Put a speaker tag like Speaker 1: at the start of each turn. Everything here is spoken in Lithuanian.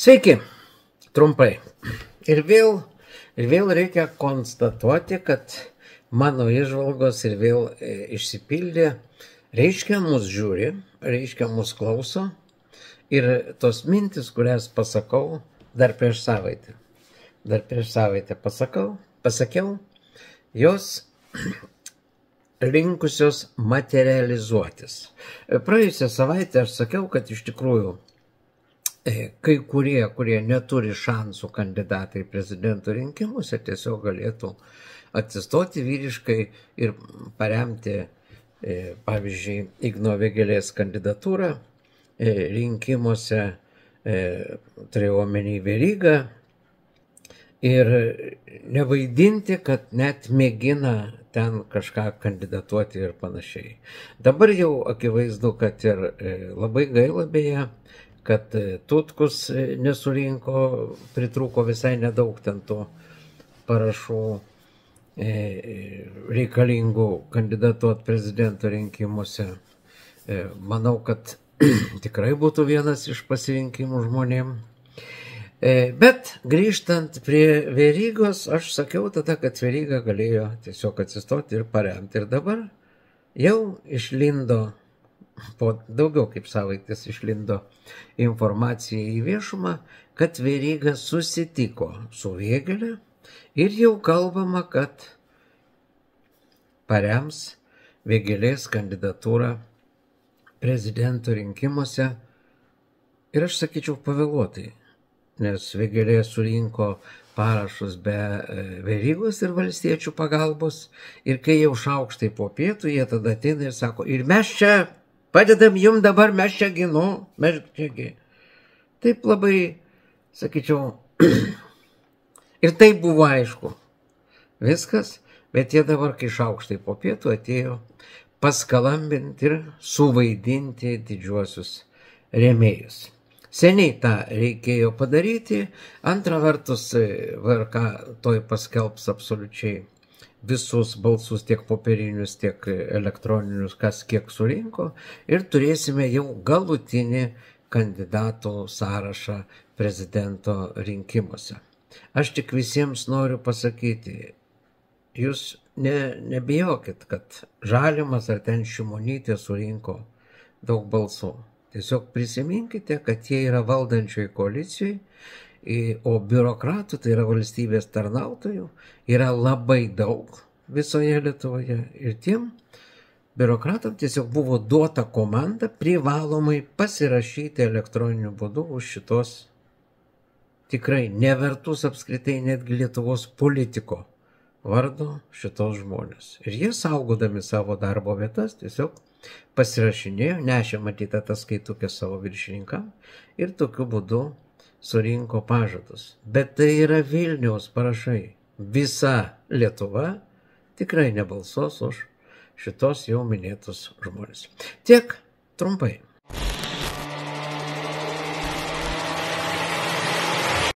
Speaker 1: Sveiki, trumpai. Ir vėl reikia konstatuoti, kad mano įžvalgos ir vėl išsipildė. Reiškia, mus žiūri, reiškia, mus klauso. Ir tos mintis, kurias pasakau dar prieš savaitę pasakiau, jos linkusios materializuotis. Praėjusią savaitę aš sakiau, kad iš tikrųjų kai kurie neturi šansų kandidatai prezidento rinkimuose tiesiog galėtų atsistoti vyriškai ir paremti, pavyzdžiui, Igno Vėgėlės kandidatūrą rinkimuose, turėjau omeny Verygą, ir nevaidinti, kad net mėgina ten kažką kandidatuoti ir panašiai. Dabar jau akivaizdu, kad ir labai gaila beje, kad Tutkus nesurinko, pritrūko visai nedaug ten tų parašų reikalingų kandidatuoti prezidento rinkimuose. Manau, kad tikrai būtų vienas iš pasirinkimų žmonėm. Bet grįžtant prie Verygos, aš sakiau tada, kad Veryga galėjo tiesiog atsistoti ir paremti. Ir dabar jau išlindo, po daugiau kaip savaitės išlindo informacija į viešumą, kad Veryga susitiko su Vėgėle ir jau kalbama, kad parems Vėgėlės kandidatūrą prezidento rinkimuose. Ir aš sakyčiau pavėluotai, nes Vėgėlė surinko parašus be Verygos ir valstiečių pagalbos. Ir kai jau šaukštai po pietų, jie tada ateina ir sako, ir mes čia padedam jums dabar, mes čia ginu, mes čiagi. Taip labai, sakyčiau, ir tai buvo aišku. Viskas, bet jie dabar, kai šaukštai po pietų, atėjo paskalambinti ir suvaidinti didžiuosius rėmėjus. Seniai tą reikėjo padaryti. Antra vertus, VRK toj paskelbs absoliučiai visus balsus, tiek popierinius, tiek elektroninius, kas kiek surinko, ir turėsime jau galutinį kandidatų sąrašą prezidento rinkimuose. Aš tik visiems noriu pasakyti, jūs nebijokit, kad Žalimas ar ten Šimonytė surinko daug balsų. Tiesiog prisiminkite, kad jie yra valdančioj koalicijai, o biurokratų, tai yra valstybės tarnautojų, yra labai daug visoje Lietuvoje. Ir tiem biurokratam tiesiog buvo duota komanda privalomai pasirašyti elektroniniu būdu už šitos tikrai nevertus apskritai netgi Lietuvos politiko vardo šitos žmonės. Ir jie saugodami savo darbo vietas tiesiog pasirašinėjo, nešė matytą tą skaitukę savo viršininkam ir tokiu būdu surinko pažadus. Bet tai yra Vilniaus parašai. Visa Lietuva tikrai nebalsuos už šitos jau minėtus žmonės. Tiek trumpai.